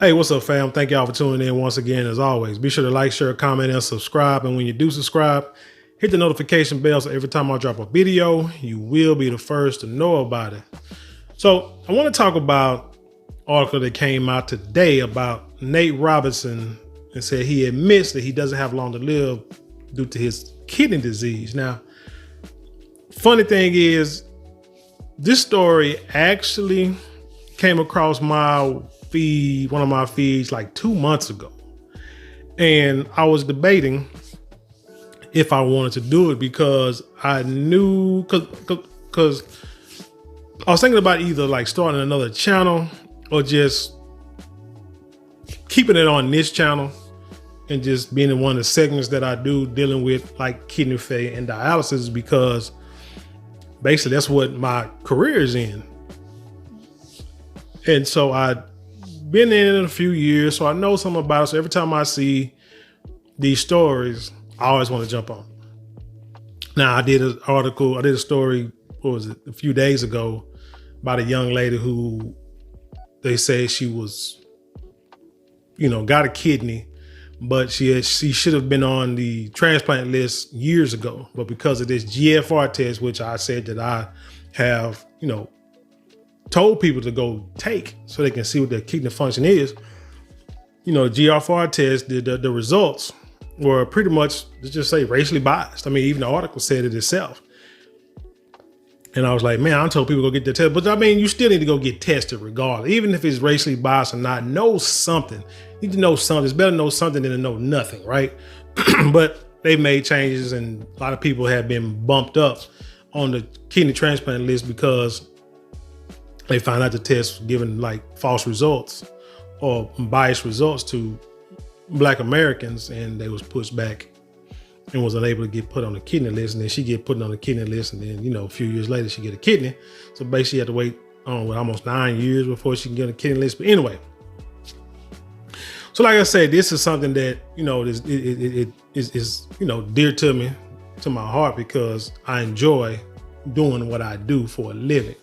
Hey, what's up, fam? Thank y'all for tuning in once again. As always, be sure to like, share, comment, and subscribe. And when you do subscribe, hit the notification bell so every time I drop a video, you will be the first to know about it. So I want to talk about an article that came out today about Nate Robinson, and said he admits that he doesn't have long to live due to his kidney disease. Now, funny thing is, this story actually came across my feed, one of my feeds, like 2 months ago. And I was debating if I wanted to do it because I knew, because I was thinking about either like starting another channel or just keeping it on this channel and just being in one of the segments that I do dealing with like kidney failure and dialysis, because basically that's what my career is in. And so I've been in it a few years, so I know something about it. So every time I see these stories, I always want to jump on. Now, I did a story, what was it, a few days ago, about a young lady who they say she was, got a kidney, but she should have been on the transplant list years ago. But because of this GFR test, which I said that I have, told people to go take so they can see what their kidney function is, the GFR test, the results were pretty much, let's just say, racially biased. I mean, even the article said it itself. And I was like, man, I told people to go get the test. But I mean, you still need to go get tested regardless. Even if it's racially biased or not, know something. You need to know something. It's better to know something than to know nothing, right? But they've made changes, and a lot of people have been bumped up on the kidney transplant list because they found out the test was giving like false results or biased results to Black Americans, and they was pushed back and was unable to get put on the kidney list. And then she get put on the kidney list, and then, a few years later she get a kidney. So basically she had to wait on almost 9 years before she can get a kidney list. But anyway, so like I said, this is something that, is dear to me, to my heart, because I enjoy doing what I do for a living.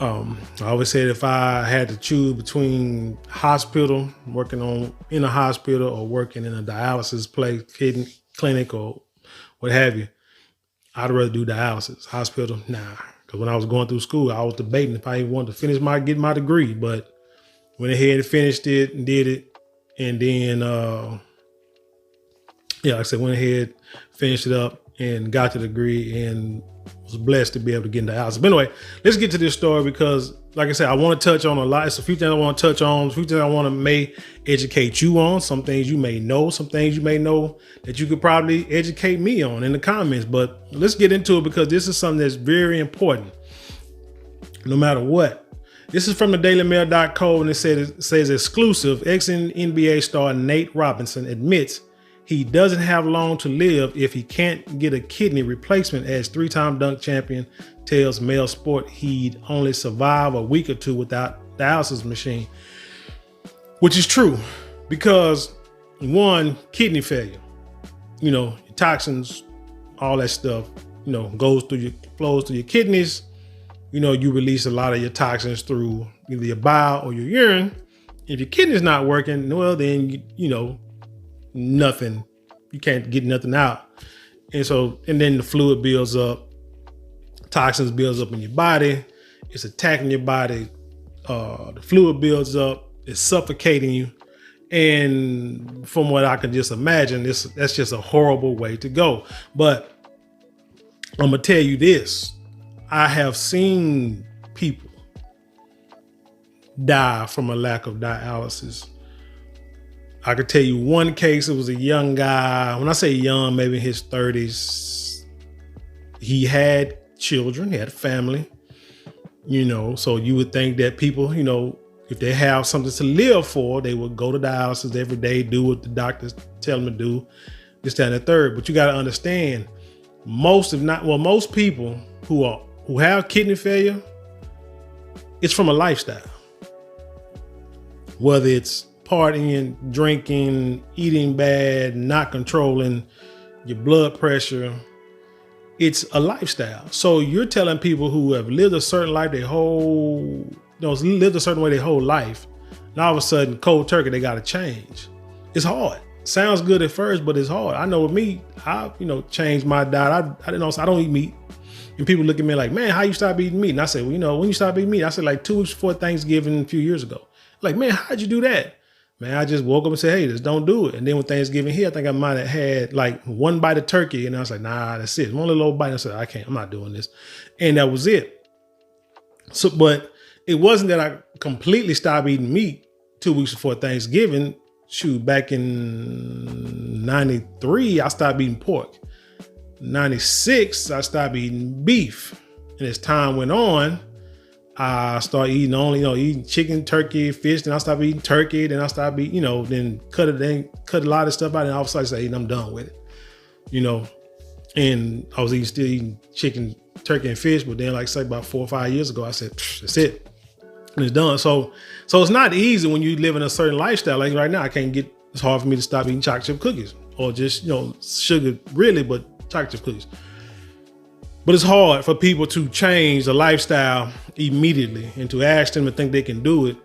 I always said if I had to choose between hospital, working in a hospital, or working in a dialysis place, kidney clinic, or what have you, I'd rather do dialysis. Hospital, nah. Because when I was going through school, I was debating if I even wanted to get my degree, but went ahead and finished it and did it. And then, like I said, went ahead, finished it up and got the degree, and was blessed to be able to get into dialysis. But anyway, let's get to this story because, like I said, I want to touch on a lot. It's a few things I want to touch on, a few things I want to may educate you on, some things you may know, some things you may know that you could probably educate me on in the comments. But let's get into it because this is something that's very important, no matter what. This is from the dailymail.co, and it says exclusive, ex-NBA star Nate Robinson admits he doesn't have long to live if he can't get a kidney replacement, as three-time dunk champion tells Mail Sport he'd only survive a week or two without dialysis machine. Which is true, because one, kidney failure, your toxins, all that stuff, flows through your kidneys. You release a lot of your toxins through either your bile or your urine. If your kidney's not working, well, then, nothing, you can't get nothing out. And then the fluid builds up, toxins builds up in your body, it's attacking your body, the fluid builds up, it's suffocating you. And from what I can just imagine, that's just a horrible way to go. But I'm gonna tell you this, I have seen people die from a lack of dialysis. I could tell you one case. It was a young guy. When I say young, maybe in his 30s. He had children, he had a family, so you would think that people, if they have something to live for, they would go to dialysis every day, do what the doctors tell them to do, this, that, and the third. But you got to understand, most people who have kidney failure, it's from a lifestyle. Whether it's partying, drinking, eating bad, not controlling your blood pressure, it's a lifestyle. So you're telling people who have lived a certain life lived a certain way their whole life, And all of a sudden, cold turkey, they got to change. It's hard. Sounds good at first, but it's hard. I know with me, I changed my diet. I didn't know, so I don't eat meat. And people look at me like, man, how you stop eating meat? And I said, well, when you stop eating meat, I said like 2 weeks before Thanksgiving a few years ago. Like, man, how'd you do that? Man, I just woke up and said, hey, just don't do it. And then when Thanksgiving here, I think I might have had like one bite of turkey. And I was like, nah, that's it. One little bite. And I said, I'm not doing this. And that was it. So, but it wasn't that I completely stopped eating meat 2 weeks before Thanksgiving. Shoot, back in 93, I stopped eating pork. 96, I stopped eating beef. And as time went on, I started eating only, eating chicken, turkey, fish. Then I stopped eating turkey. Then I stopped eating, then cut a lot of stuff out. And all of a sudden I said, I'm done with it, And I was still eating chicken, turkey, and fish. But then, like say about 4 or 5 years ago, I said, that's it. And it's done. So it's not easy when you live in a certain lifestyle. Like right now, it's hard for me to stop eating chocolate chip cookies or just, sugar really, but chocolate chip cookies. But it's hard for people to change the lifestyle immediately and to ask them to think they can do it.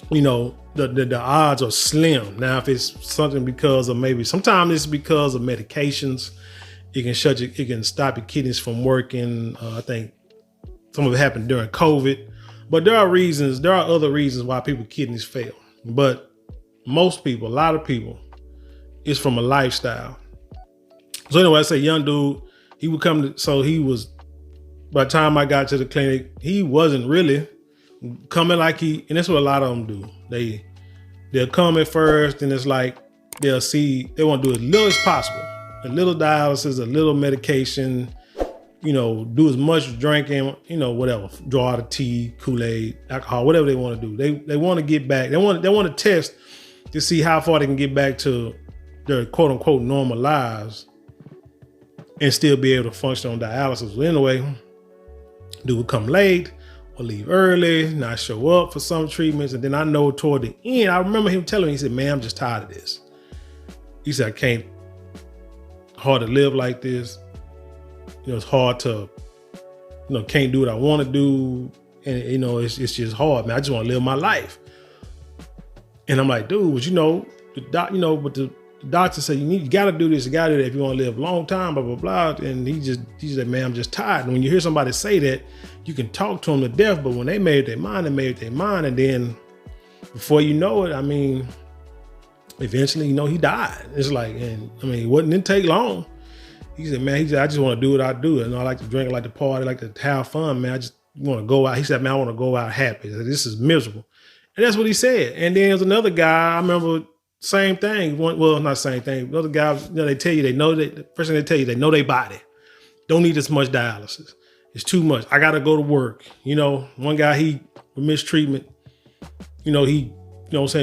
The odds are slim. Now, if it's something because of sometimes it's because of medications, it can stop your kidneys from working. I think some of it happened during COVID, but there are other reasons why people's kidneys fail. But most people, a lot of people, it's from a lifestyle. So anyway, I say young dude, he would come by the time I got to the clinic, he wasn't really coming and that's what a lot of them do. They'll come at first and it's like, they want to do as little as possible. A little dialysis, a little medication, do as much drinking, whatever, draw out of tea, Kool-Aid, alcohol, whatever they want to do. They want to get back. They want to test to see how far they can get back to their quote unquote normal lives and still be able to function on dialysis. Well, anyway, dude would come late or leave early, not show up for some treatments. And then I know toward the end, I remember him telling me, he said, man, I'm just tired of this. He said, hard to live like this. It's hard to, can't do what I want to do. And, it's just hard, man. I just want to live my life. And I'm like, dude, the doctor said, you got to do this, you got to do that if you want to live a long time, blah, blah, blah. And he said, man, I'm just tired. And when you hear somebody say that, you can talk to them to death, but when they made their mind, And then before you know it, eventually, he died. It's like, it didn't take long. He said, man, I just want to do what I do. And I like to drink, I like to party, I like to have fun, man. I just want to go out. He said, man, I want to go out happy. Said, this is miserable. And that's what he said. And then there's another guy, I remember, same thing. Well, not same thing. Other guys, they tell you, the first thing they tell you, they know their body. Don't need as much dialysis. It's too much. I got to go to work. One guy, he with mistreatment, he,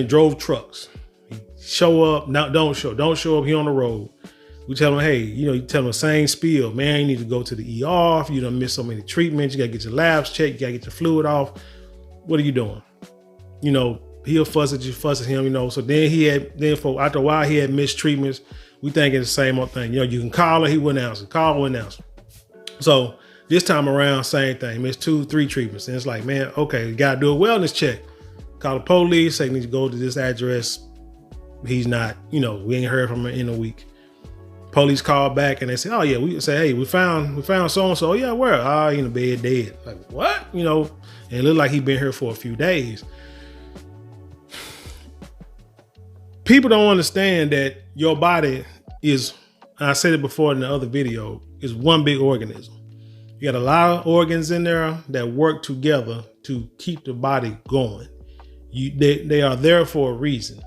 drove trucks. He show up, don't show up. He on the road. We tell him, hey, you tell him the same spiel, man, you need to go to the ER. You done missed so many treatments. You got to get your labs checked. You got to get your fluid off. What are you doing? He'll fuss at you, fuss at him, So then after a while, he had missed treatments. We thinking the same old thing. You can call her, he wouldn't answer. Call, wouldn't answer. So this time around, same thing. Missed 2-3 treatments. And it's like, man, okay, you got to do a wellness check. Call the police, say, you need to go to this address. He's not, we ain't heard from him in a week. Police call back and they say, oh yeah, we say, hey, we found so-and-so. Oh yeah, where? In the bed, dead. Like, what? And it looked like he'd been here for a few days. People don't understand that your body is, and I said it before in the other video, is one big organism. You got a lot of organs in there that work together to keep the body going. They are there for a reason.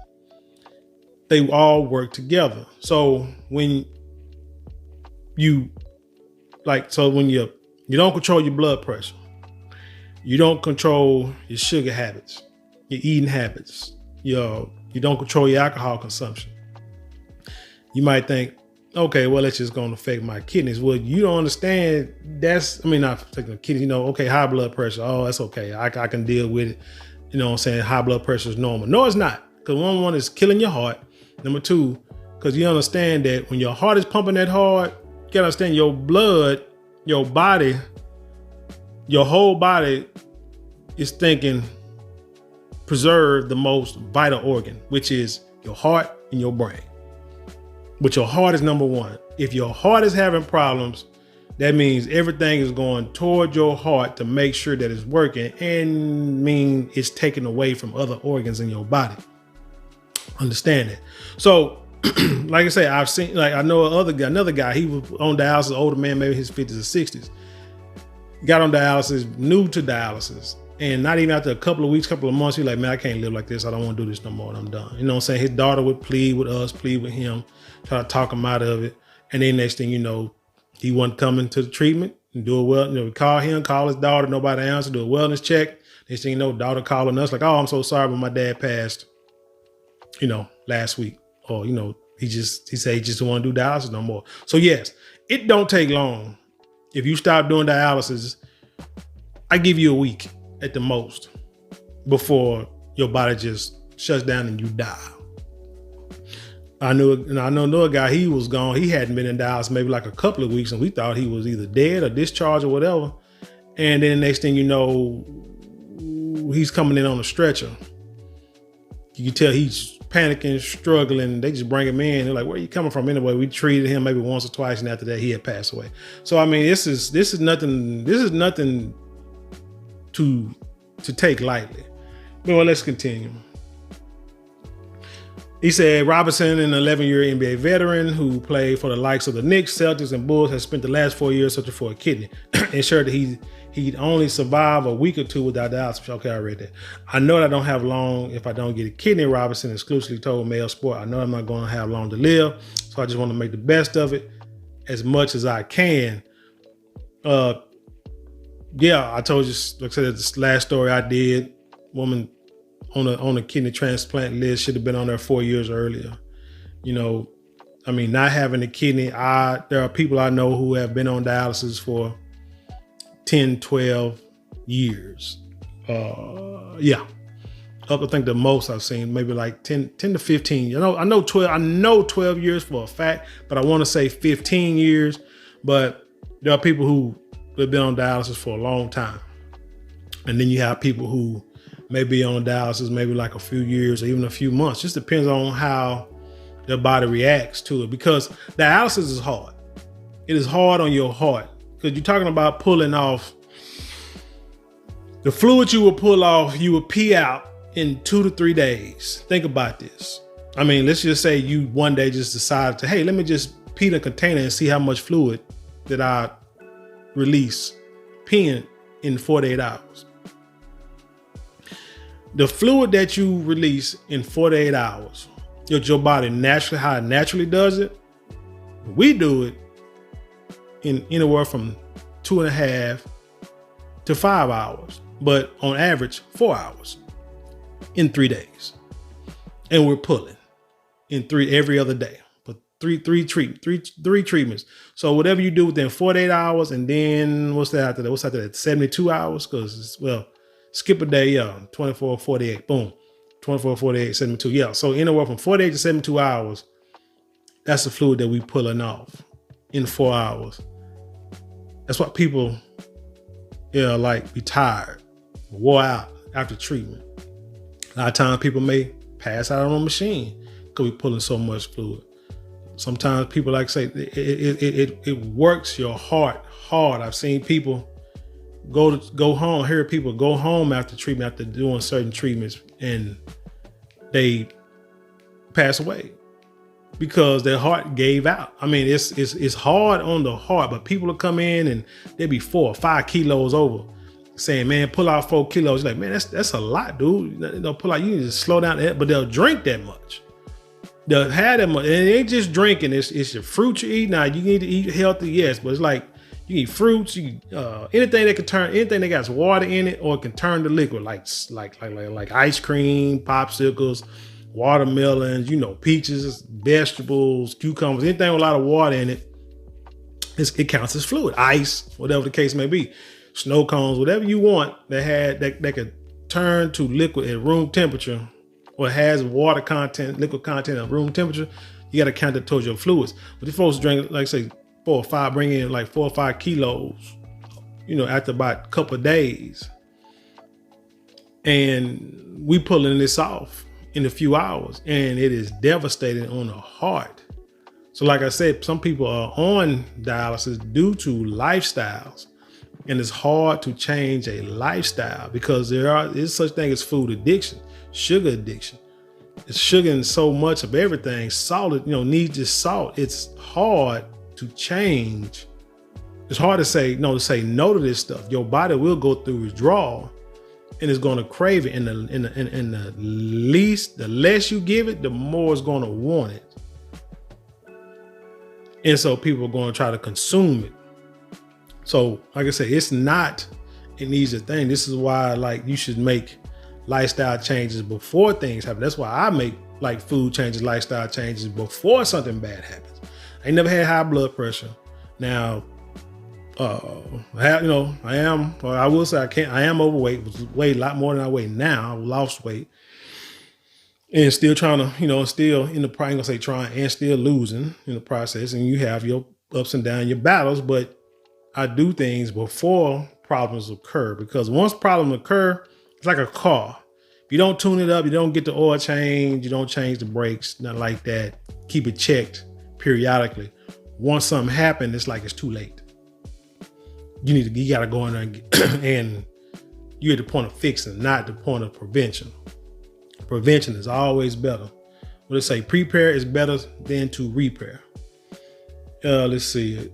They all work together. So when you don't control your blood pressure, you don't control your sugar habits, your eating habits, you don't control your alcohol consumption. You might think, okay, well, that's just going to affect my kidneys. Well, you don't understand. Not affecting the kidneys, okay, high blood pressure. Oh, that's okay. I can deal with it. High blood pressure is normal. No, it's not. Because one is killing your heart. Number two, because you understand that when your heart is pumping that hard, you gotta understand your blood, your body, your whole body is thinking, preserve the most vital organ, which is your heart and your brain. But your heart is number one. If your heart is having problems, that means everything is going toward your heart to make sure that it's working, and mean it's taken away from other organs in your body. Understand that. So, like I say, I've seen, like I know another guy, he was on dialysis, older man, maybe his 50s or 60s. Got on dialysis, new to dialysis. And not even after a couple of weeks, couple of months, he's like, man, I can't live like this. I don't want to do this no more. And I'm done. You know what I'm saying? His daughter would plead with us, plead with him, try to talk him out of it. And then next thing you know, he wasn't coming to the treatment and do it well. You know, we call him, call his daughter, nobody answered, do a wellness check. Next thing you know, daughter calling us like, oh, I'm so sorry, but my dad passed, you know, last week. Or, you know, he said he just don't want to do dialysis no more. So yes, it don't take long. If you stop doing dialysis, I give you a week at the most before your body just shuts down and you die. I know another guy, he was gone. He hadn't been in dialysis maybe like a couple of weeks, and we thought he was either dead or discharged or whatever. And then next thing you know, he's coming in on a stretcher. You can tell he's panicking, struggling. They just bring him in. They're like, where are you coming from anyway? We treated him maybe once or twice, and after that he had passed away. So I mean, this is nothing to take lightly. But well, let's continue. He said Robinson, an 11-year NBA veteran who played for the likes of the Knicks, Celtics, and Bulls, has spent the last 4 years searching for a kidney. Ensured that he'd only survive a week or two without dialysis. Okay, I read that. I know that I don't have long if I don't get a kidney, Robinson exclusively told Mail Sport. I know I'm not going to have long to live, so I just want to make the best of it as much as I can. Yeah, I told you, like I said, this last story I did, woman on a kidney transplant list should have been on there 4 years earlier. You know, I mean, not having a kidney, there are people I know who have been on dialysis for 10, 12 years. Yeah. Up, I think the most I've seen, maybe like 10 to 15. I know 12 years for a fact, but I want to say 15 years. But there are people who have been on dialysis for a long time. And then you have people who may be on dialysis maybe like a few years or even a few months. Just depends on how their body reacts to it, because dialysis is hard. It is hard on your heart, because you're talking about pulling off the fluid you will pull off, you will pee out in 2 to 3 days. Think about this. I mean, let's just say you one day just decided to, hey, let me just pee in a container and see how much fluid that I release peeing in 48 hours. The fluid that you release in 48 hours, your body naturally, how it naturally does it, we do it in anywhere from 2.5 to 5 hours, but on average 4 hours in 3 days. And we're pulling in every other day for three treatments. So whatever you do within 48 hours, and then what's that after that? What's after that? 72 hours? Because skip a day, 24, 48, boom. 24, 48, 72, yeah. So anywhere from 48 to 72 hours, that's the fluid that we pulling off in 4 hours. That's what people, like be tired, wore out after treatment. A lot of times people may pass out on a machine because we're pulling so much fluid. Sometimes people, like say, it works your heart hard. I've seen people go home, hear people go home after treatment, after doing certain treatments, and they pass away because their heart gave out. I mean, it's hard on the heart, but people will come in and they'll be 4 or 5 kilos over, saying, man, pull out 4 kilos. You're like, man, that's a lot, dude. They'll pull out, you need to slow down, but they'll drink that much. They'll have that much, and it ain't just drinking. It's your fruit you eat. Now, you need to eat healthy, yes, but it's like, you eat fruits, anything that got water in it or can turn to liquid, like ice cream, popsicles, watermelons, peaches, vegetables, cucumbers, anything with a lot of water in it, it counts as fluid. Ice, whatever the case may be, snow cones, whatever you want that could turn to liquid at room temperature or has water content, liquid content at room temperature, you got to count that towards your fluids. But if folks drink, like say, 4 or 5, bring in like 4 or 5 kilos, after about a couple of days. And we pulling this off in a few hours, and it is devastating on the heart. So like I said, some people are on dialysis due to lifestyles, and it's hard to change a lifestyle because there's such thing as food addiction, sugar addiction. It's sugar in so much of everything. Salt, needs just salt. It's hard to change. It's hard to say no to this stuff. Your body will go through withdrawal, and it's going to crave it. And the less you give it, the more it's going to want it. And so people are going to try to consume it. So, like I say, it's not an easy thing. This is why, you should make lifestyle changes before things happen. That's why I make food changes, lifestyle changes before something bad happens. I ain't never had high blood pressure. Now, I am overweight, weighed a lot more than I weigh now. I lost weight. And still trying to, still in the process, I'm gonna say trying and still losing in the process. And you have your ups and downs, your battles, but I do things before problems occur, because once problems occur, it's like a car. If you don't tune it up, you don't get the oil change, you don't change the brakes, nothing like that. Keep it checked periodically. Once something happens, it's like it's too late. You gotta go in there and you're at the point of fixing, not the point of prevention. Prevention is always better. What they say, prepare is better than to repair. Let's see.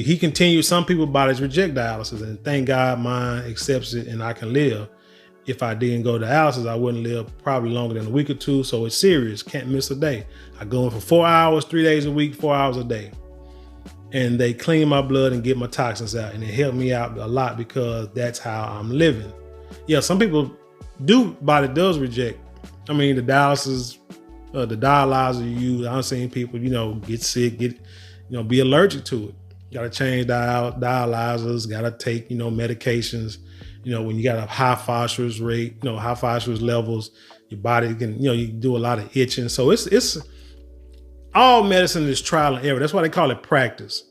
He continued, some people's bodies reject dialysis, and thank God mine accepts it and I can live. If I didn't go to dialysis, I wouldn't live probably longer than a week or two. So it's serious. Can't miss a day. I go in for 4 hours, 3 days a week, 4 hours a day. And they clean my blood and get my toxins out. And it helped me out a lot because that's how I'm living. Yeah, some people body does reject. I mean, the dialysis, the dialyzer you use, I've seen people, get sick, be allergic to it. Got to change dialyzers, got to take, medications. When you got a high phosphorus rate, high phosphorus levels, your body can, you do a lot of itching. So it's all medicine is trial and error. That's why they call it practice.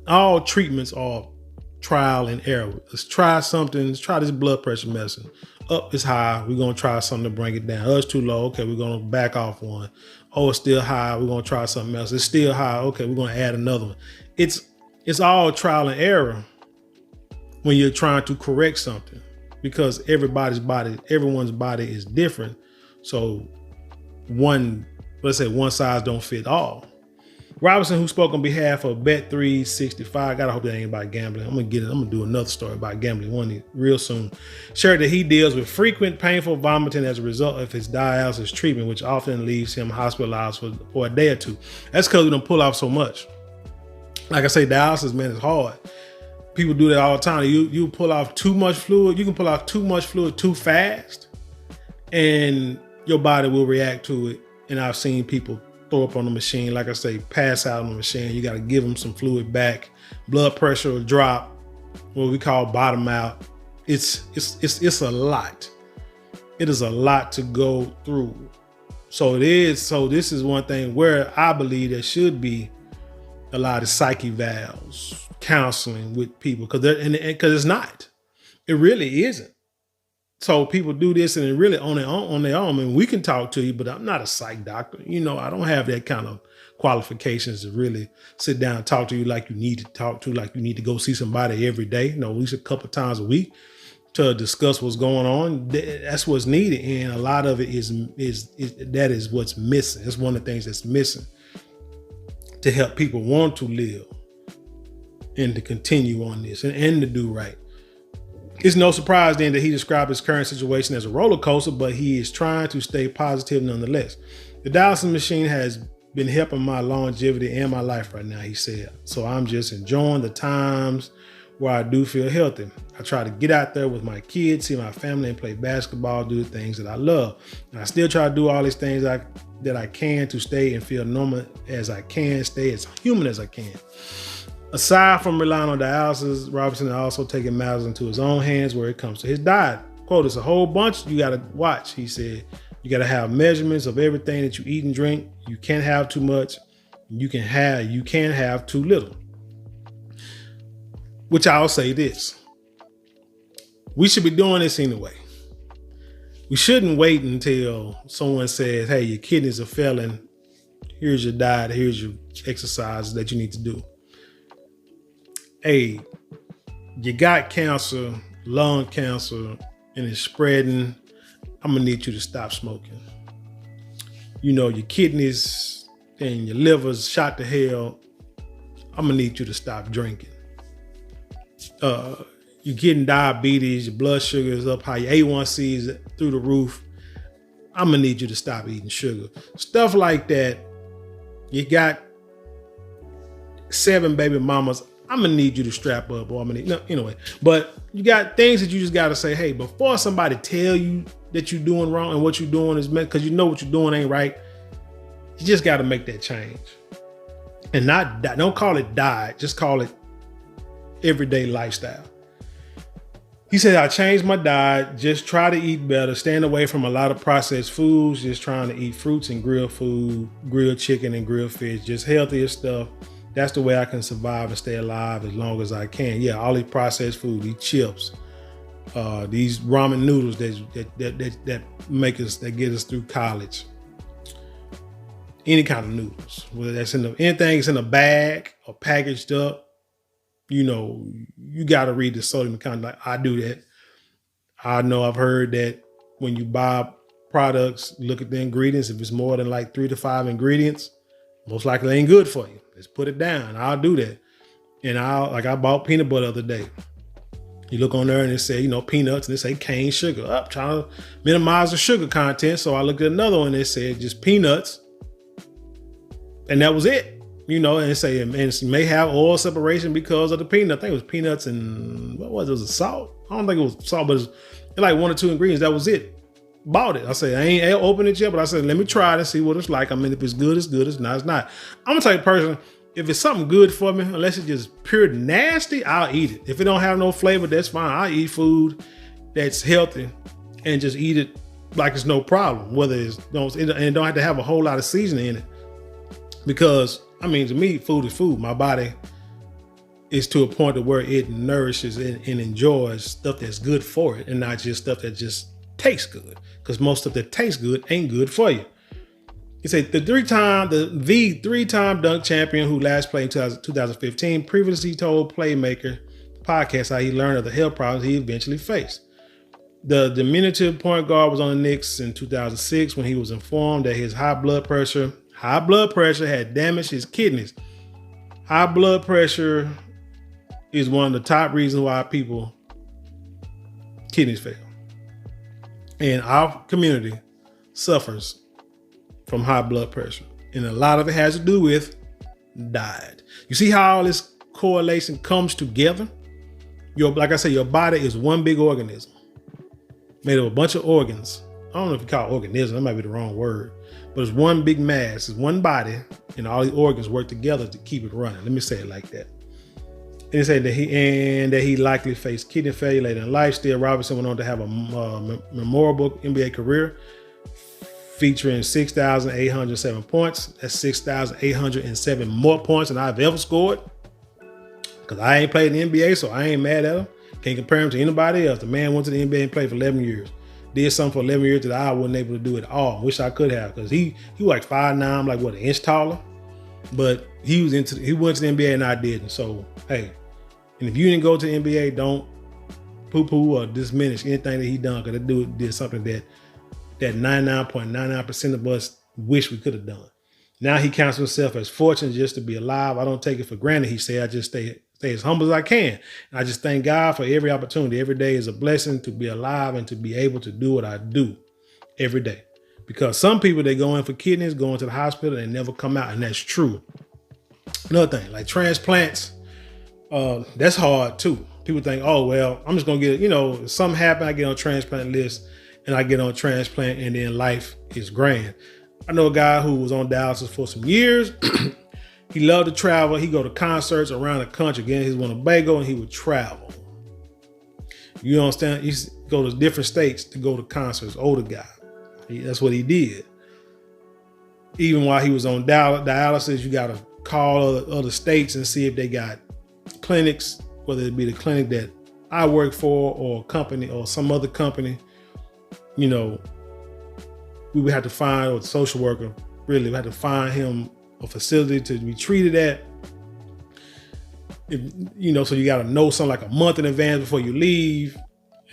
All treatments are trial and error. Let's try something. Let's try this blood pressure medicine. Up is high. We're going to try something to bring it down. Oh, it's too low. Okay, we're going to back off one. Oh, it's still high. We're going to try something else. It's still high. Okay, we're going to add another one. It's all trial and error when you're trying to correct something, because everyone's body is different. So one size don't fit all. Robinson, who spoke on behalf of Bet365, gotta hope that ain't about gambling. I'm gonna do another story about gambling one real soon. Shared that he deals with frequent painful vomiting as a result of his dialysis treatment, which often leaves him hospitalized for a day or two. That's because we don't pull off so much. Like I say, dialysis, man, is hard. People do that all the time. You pull off too much fluid. You can pull off too much fluid too fast, and your body will react to it. And I've seen people throw up on the machine, like I say, pass out on the machine. You got to give them some fluid back. Blood pressure will drop, what we call bottom out. It's a lot. It is a lot to go through. So it is. So this is one thing where I believe there should be a lot of psyche valves, counseling with people, because it's not. It really isn't. So people do this and really on their own. I mean, we can talk to you, but I'm not a psych doctor. I don't have that kind of qualifications to really sit down and talk to you like you need to talk to, like you need to go see somebody every day, at least a couple of times a week to discuss what's going on. That's what's needed. And a lot of it is what's missing. It's one of the things that's missing to help people want to live and to continue on this and to do right. It's no surprise then that he described his current situation as a roller coaster, but he is trying to stay positive nonetheless. The dialysis machine has been helping my longevity and my life right now, he said. So I'm just enjoying the times where I do feel healthy. I try to get out there with my kids, see my family, and play basketball, do the things that I love. And I still try to do all these things that I can to stay and feel normal as I can, stay as human as I can. Aside from relying on dialysis, Robinson is also taking matters into his own hands where it comes to his diet. Quote, it's a whole bunch you got to watch, he said. You got to have measurements of everything that you eat and drink. You can't have too much. You can have too little. Which I'll say this. We should be doing this anyway. We shouldn't wait until someone says, hey, your kidneys are failing. Here's your diet. Here's your exercises that you need to do. Hey, you got cancer, lung cancer, and it's spreading. I'm going to need you to stop smoking. You know, your kidneys and your liver's shot to hell. I'm going to need you to stop drinking. You're getting diabetes, your blood sugar is up high, your A1C is through the roof. I'm going to need you to stop eating sugar. Stuff like that. You got 7 baby mamas. I'm going to need you to strap up. Or I'm going to need, no, anyway. But you got things that you just got to say, hey, before somebody tell you that you're doing wrong and what you're doing is meant, because you know what you're doing ain't right, you just got to make that change. And don't call it diet, just call it everyday lifestyle. He said, I changed my diet, just try to eat better, staying away from a lot of processed foods, just trying to eat fruits and grilled food, grilled chicken and grilled fish, just healthier stuff. That's the way I can survive and stay alive as long as I can. Yeah, all these processed food, these chips, these ramen noodles that make us, that get us through college. Any kind of noodles, whether that's anything that's in a bag or packaged up. You know, you got to read the sodium content. Like I do that. I know I've heard that when you buy products, look at the ingredients. If it's more than like 3 to 5 ingredients, most likely ain't good for you. Let's put it down. I'll do that. And I bought peanut butter the other day. You look on there and it say, peanuts, and it say cane sugar. Up, trying to minimize the sugar content. So I looked at another one that said just peanuts. And that was it. And it say, and it may have oil separation because of the peanut. I think it was peanuts and what was it? Was it salt? I don't think it was salt, but it's like 1 or 2 ingredients. That was it. Bought it. I said, I ain't opened it yet, but I said, let me try it and see what it's like. I mean, if it's good, it's good. It's not, it's not. I'm the type of person, if it's something good for me, unless it's just pure nasty, I'll eat it. If it don't have no flavor, that's fine. I'll eat food that's healthy and just eat it like it's no problem. Whether it don't have to have a whole lot of seasoning in it. Because, to me, food is food. My body is to a point to where it nourishes and enjoys stuff that's good for it and not just stuff that just tastes good. Because most stuff that tastes good ain't good for you. He said the three-time dunk champion who last played in 2015 previously told Playmaker podcast how he learned of the health problems he eventually faced. The diminutive point guard was on the Knicks in 2006 when he was informed that his high blood pressure had damaged his kidneys. High blood pressure is one of the top reasons why people kidneys fail. And our community suffers from high blood pressure. And a lot of it has to do with diet. You see how all this correlation comes together? Like I said, your body is one big organism made of a bunch of organs. I don't know if you call it organism, that might be the wrong word. But it's one big mass, it's one body, and all the organs work together to keep it running. Let me say it like that. And he said that he likely faced kidney failure later in life. Still, Robinson went on to have a memorable NBA career featuring 6,807 points. That's 6,807 more points than I've ever scored. Because I ain't played in the NBA, so I ain't mad at him. Can't compare him to anybody else. The man went to the NBA and played for 11 years. Did something for 11 years that I wasn't able to do at all. Wish I could have, because he was like 5'9", I'm like an inch taller. But he went to the NBA and I didn't. So hey, and if you didn't go to the NBA, don't poo-poo or diminish anything that he done, because that dude did something that 99.99% of us wish we could have done. Now he counts himself as fortunate just to be alive. I don't take it for granted. He said, I just stay as humble as I can. And I just thank God for every opportunity. Every day is a blessing to be alive and to be able to do what I do every day. Because some people, they go in for kidneys, go into the hospital, and never come out. And that's true. Another thing, like transplants, that's hard too. People think, oh, well, I'm just going to get, if something happen, I get on a transplant list and I get on a transplant and then life is grand. I know a guy who was on dialysis for some years. He loved to travel. He go to concerts around the country. Again, he's one of Bago and he would travel. You understand? He used to go to different states to go to concerts. Older guy. That's what he did. Even while he was on dialysis, you got to call other states and see if they got clinics, whether it be the clinic that I work for or a company or some other company, you know, we would have to find, or the social worker, really, we had to find him a facility to be treated at. If, you know, so you got to know something like a month in advance before you leave.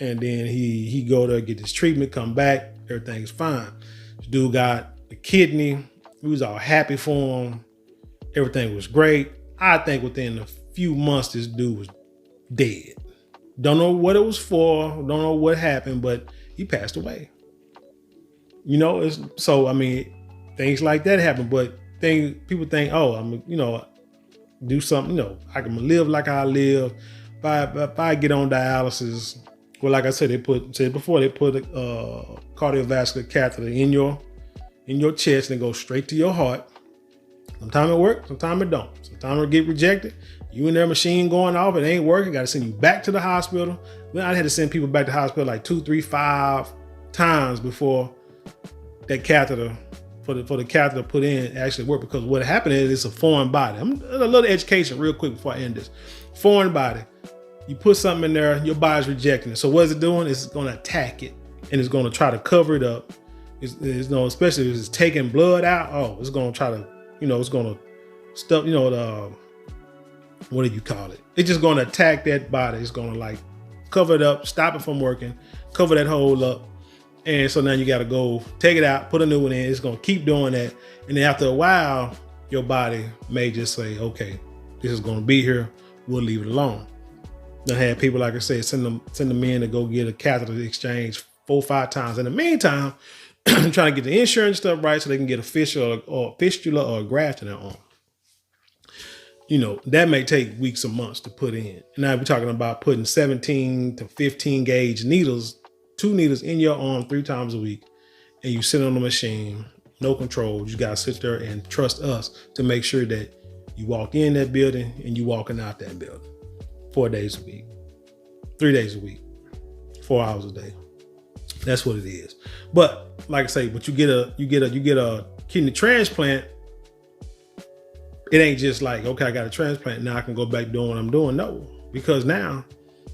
And then he go there, get his treatment, come back, everything's fine. This dude got the kidney. We was all happy for him. Everything was great. I think within a few months, this dude was dead. Don't know what it was for. Don't know what happened, but he passed away. You know, so I mean, things like that happen. But people think, oh, I'm, you know, do something. You know, I can live like I live. If I get on dialysis, well, like I said, they put a cardiovascular catheter in your chest and it goes straight to your heart. Sometimes it works, sometimes it don't. Sometimes it get rejected. You in their machine going off, it ain't working. Got to send you back to the hospital. Well, I had to send people back to the hospital like 2, 3, 5 times before that catheter, for the catheter put in actually work. Because what happened is it's a foreign body. I'm a little education real quick before I end this. Foreign body. You put something in there, your body's rejecting it. So what is it doing? It's going to attack it, and it's going to try to cover it up. It's you know, especially if it's taking blood out. Oh, it's going to try to, you know, it's going to stuff, you know, what do you call it? It's just going to attack that body. It's going to like cover it up, stop it from working, cover that hole up. And so now you got to go take it out, put a new one in. It's going to keep doing that. And then after a while, your body may just say, okay, this is going to be here. We'll leave it alone. I had people, like I said, send them in to go get a catheter exchange 4 or 5 times. In the meantime, trying to get the insurance stuff right so they can get a fistula or a graft in their arm. You know, that may take weeks or months to put in. And now we're talking about putting 17 to 15 gauge needles, 2 needles in your arm 3 times a week. And you sit on the machine, no control. You got to sit there and trust us to make sure that you walk in that building and you walking out that building. 4 days a week, 3 days a week, 4 hours a day. That's what it is. But like I say, but you get a kidney transplant. It ain't just like, okay, I got a transplant. Now I can go back doing what I'm doing. No, because now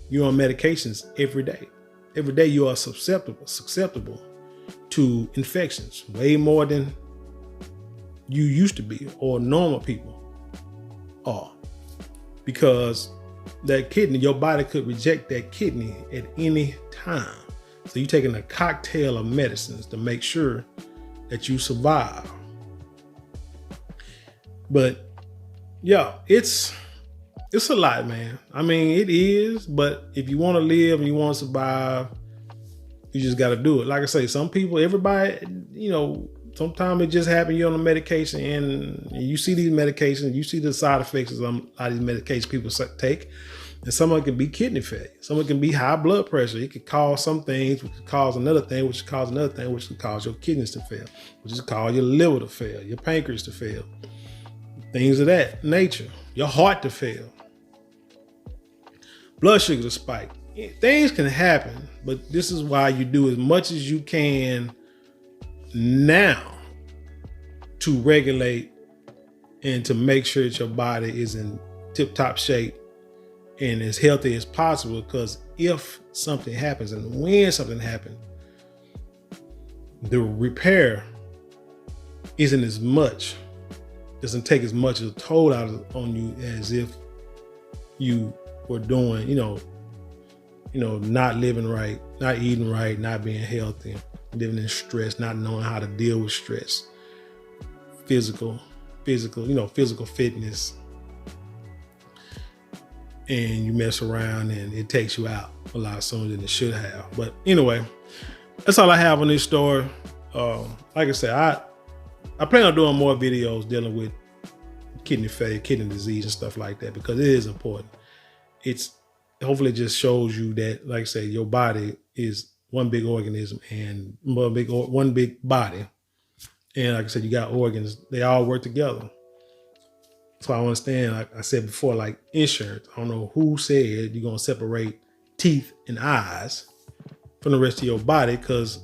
you're on medications every day. Every day you are susceptible to infections way more than you used to be or normal people are, because that kidney, your body could reject that kidney at any time. So you're taking a cocktail of medicines to make sure that you survive. But yeah, it's a lot, man. I mean, it is, but if you want to live and you want to survive, you just got to do it. Like I say, some people, everybody, you know, sometimes it just happens. You're on a medication and you see these medications, you see the side effects of a lot of these medications people take. And some of it can be kidney failure. Some of it can be high blood pressure. It could cause some things, which could cause another thing, which could cause another thing, which could cause your kidneys to fail, which is cause your liver to fail, your pancreas to fail, things of that nature, your heart to fail, blood sugar to spike. Things can happen, but this is why you do as much as you can now to regulate and to make sure that your body is in tip-top shape and as healthy as possible. Because if something happens and when something happens, the repair isn't as much, doesn't take as much of a toll out on you as if you were doing, you know, not living right, not eating right, not being healthy, living in stress, not knowing how to deal with stress, physical fitness, and you mess around and it takes you out a lot sooner than it should have. But anyway, that's all I have on this story. Like I said, I plan on doing more videos dealing with kidney failure, kidney disease and stuff like that, because it is important. It's hopefully it just shows you that, like I say, your body is one big organism and one big body. And like I said, you got organs, they all work together. So I understand, like I said before, like insurance, I don't know who said you're going to separate teeth and eyes from the rest of your body, because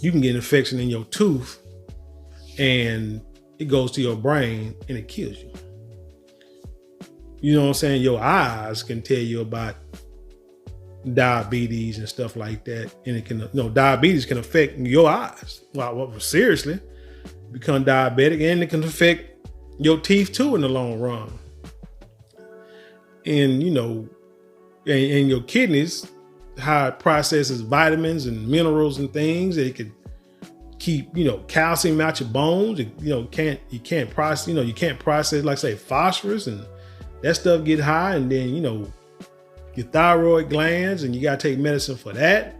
you can get an infection in your tooth and it goes to your brain and it kills you. You know what I'm saying? Your eyes can tell you about diabetes and stuff like that. And it can, diabetes can affect your eyes. Well, seriously, become diabetic, and it can affect your teeth too in the long run. And, and your kidneys, how it processes vitamins and minerals and things. It can keep, calcium out your bones. You can't process, like say, phosphorus, and that stuff get high. And then, your thyroid glands, and you got to take medicine for that,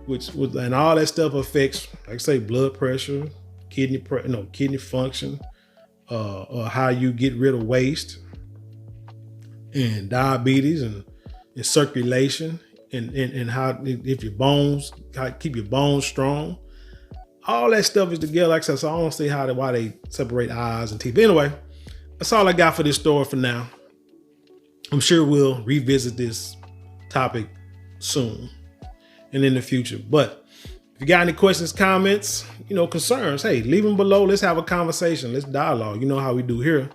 and all that stuff affects, like I say, blood pressure, kidney function, how you get rid of waste, and diabetes, and circulation, and how, if your bones, how to keep your bones strong. All that stuff is together. Like I said, so I don't see why they separate eyes and teeth. But anyway, that's all I got for this story for now. I'm sure we'll revisit this topic soon and in the future. But if you got any questions, comments, concerns, hey, leave them below. Let's have a conversation. Let's dialogue. You know how we do here.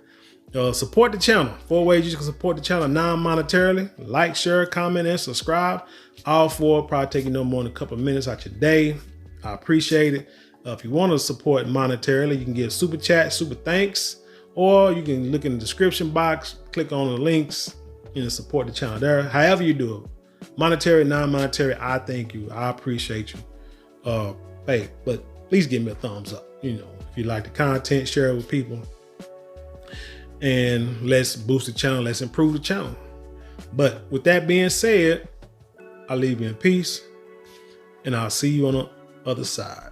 Support the channel. 4 ways you can support the channel non-monetarily. Like, share, comment, and subscribe. All 4 probably taking no more than a couple of minutes out your day. I appreciate it. If you want to support monetarily, you can give super chat, super thanks, or you can look in the description box, click on the links, and support the channel there. However you do it, monetary, non-monetary, I thank you. I appreciate you. Hey, but please give me a thumbs up. If you like the content, share it with people. And let's boost the channel. Let's improve the channel. But with that being said, I'll leave you in peace, and I'll see you on the other side.